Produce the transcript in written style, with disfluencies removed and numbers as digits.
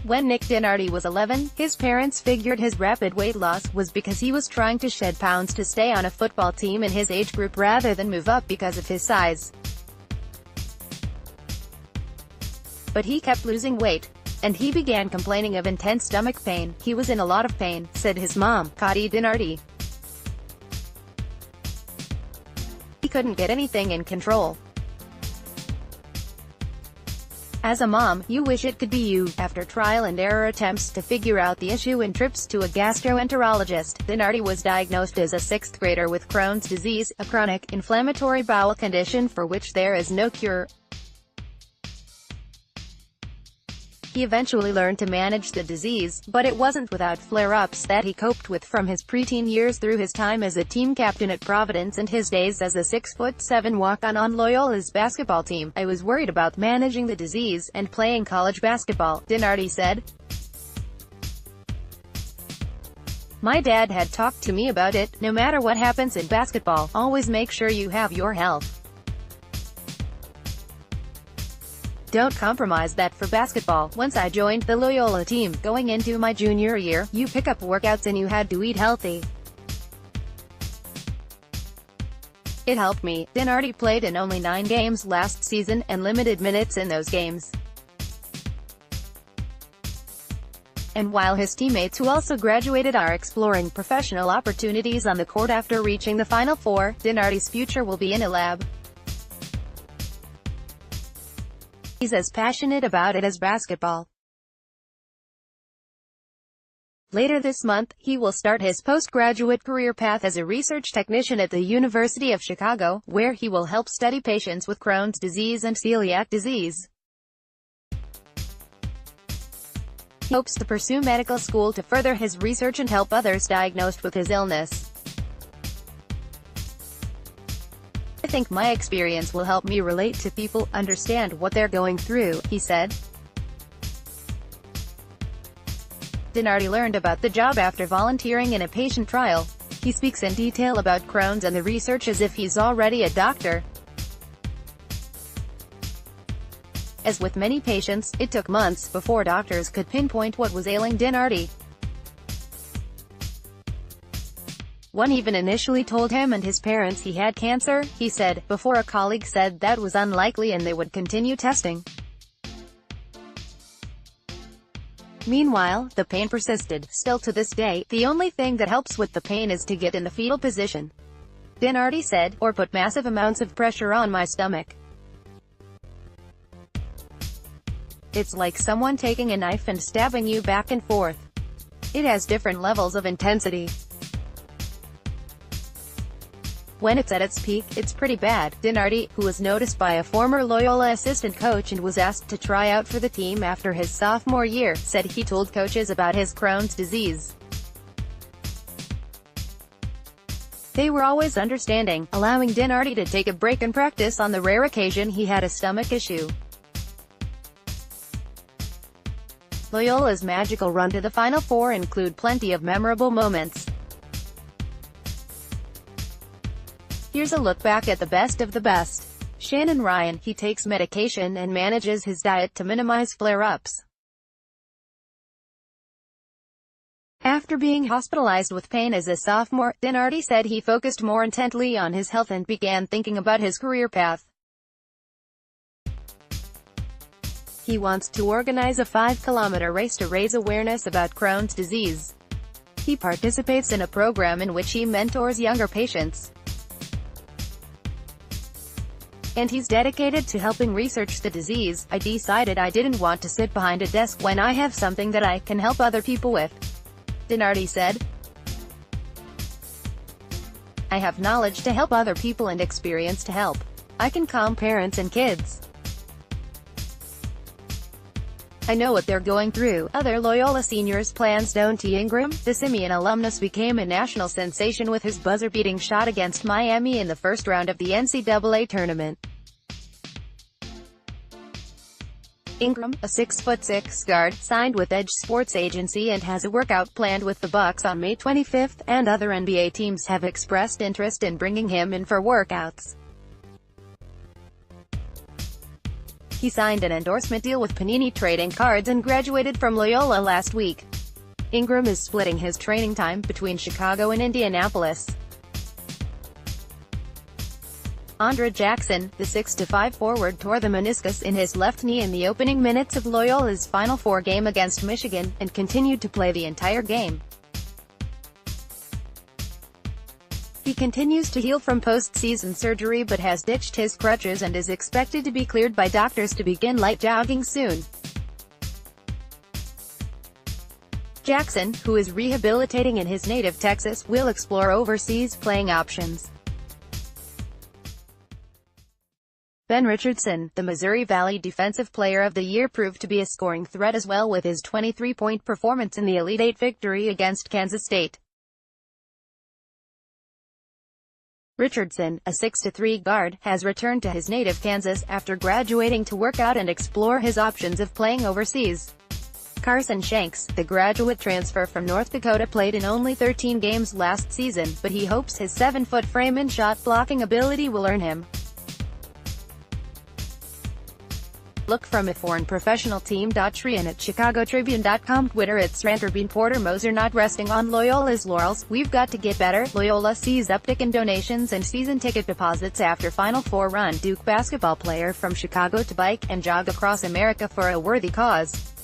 When Nick DiNardi was 11, his parents figured his rapid weight loss was because he was trying to shed pounds to stay on a football team in his age group rather than move up because of his size. But he kept losing weight, and he began complaining of intense stomach pain. He was in a lot of pain, said his mom, Kathi DiNardi. He couldn't get anything in control. As a mom, you wish it could be you. After trial and error attempts to figure out the issue and trips to a gastroenterologist, DiNardi was diagnosed as a sixth grader with Crohn's disease, a chronic, inflammatory bowel condition for which there is no cure. He eventually learned to manage the disease, but it wasn't without flare-ups that he coped with from his preteen years through his time as a team captain at Providence and his days as a 6'7" walk-on on Loyola's basketball team. I was worried about managing the disease and playing college basketball, DiNardi said. My dad had talked to me about it. No matter what happens in basketball, always make sure you have your health. Don't compromise that for basketball. Once I joined the Loyola team, going into my junior year, you pick up workouts and you had to eat healthy. It helped me. DiNardi played in only 9 games last season, and limited minutes in those games. And while his teammates who also graduated are exploring professional opportunities on the court after reaching the Final Four, DiNardi's future will be in a lab. He's as passionate about it as basketball. Later this month, he will start his postgraduate career path as a research technician at the University of Chicago, where he will help study patients with Crohn's disease and celiac disease. He hopes to pursue medical school to further his research and help others diagnosed with his illness. I think my experience will help me relate to people, understand what they're going through, he said. DiNardi learned about the job after volunteering in a patient trial. He speaks in detail about Crohn's and the research as if he's already a doctor. As with many patients, it took months before doctors could pinpoint what was ailing DiNardi. One even initially told him and his parents he had cancer, he said, before a colleague said that was unlikely and they would continue testing. Meanwhile, the pain persisted. Still to this day, the only thing that helps with the pain is to get in the fetal position, DiNardi said, or put massive amounts of pressure on my stomach. It's like someone taking a knife and stabbing you back and forth. It has different levels of intensity. When it's at its peak, it's pretty bad. DiNardi, who was noticed by a former Loyola assistant coach and was asked to try out for the team after his sophomore year, said he told coaches about his Crohn's disease. They were always understanding, allowing DiNardi to take a break and practice on the rare occasion he had a stomach issue. Loyola's magical run to the Final Four include plenty of memorable moments. Here's a look back at the best of the best. Shannon Ryan, he takes medication and manages his diet to minimize flare-ups. After being hospitalized with pain as a sophomore, DiNardi said he focused more intently on his health and began thinking about his career path. He wants to organize a 5-kilometer race to raise awareness about Crohn's disease. He participates in a program in which he mentors younger patients. And he's dedicated to helping research the disease. I decided I didn't want to sit behind a desk when I have something that I can help other people with, DiNardi said. I have knowledge to help other people and experience to help. I can calm parents and kids. I know what they're going through. Other Loyola seniors plans down. Ingram, the Simeon alumnus, became a national sensation with his buzzer-beating shot against Miami in the first round of the NCAA tournament. Ingram, a 6'6" guard, signed with Edge Sports Agency and has a workout planned with the Bucks on May 25, and other NBA teams have expressed interest in bringing him in for workouts. He signed an endorsement deal with Panini Trading Cards and graduated from Loyola last week. Ingram is splitting his training time between Chicago and Indianapolis. Andre Jackson, the 6'5" forward, tore the meniscus in his left knee in the opening minutes of Loyola's Final Four game against Michigan, and continued to play the entire game. He continues to heal from post-season surgery but has ditched his crutches and is expected to be cleared by doctors to begin light jogging soon. Jackson, who is rehabilitating in his native Texas, will explore overseas playing options. Ben Richardson, the Missouri Valley Defensive Player of the Year, proved to be a scoring threat as well with his 23-point performance in the Elite Eight victory against Kansas State. Richardson, a 6'3" guard, has returned to his native Kansas after graduating to work out and explore his options of playing overseas. Carson Shanks, the graduate transfer from North Dakota, played in only 13 games last season, but he hopes his 7-foot frame and shot-blocking ability will earn him look from a foreign professional team. Trian at ChicagoTribune.com. Twitter at Ranterbean. Porter Moser not resting on Loyola's laurels. We've got to get better. Loyola sees uptick in donations and season ticket deposits after Final Four run. Duke basketball player from Chicago to bike and jog across America for a worthy cause.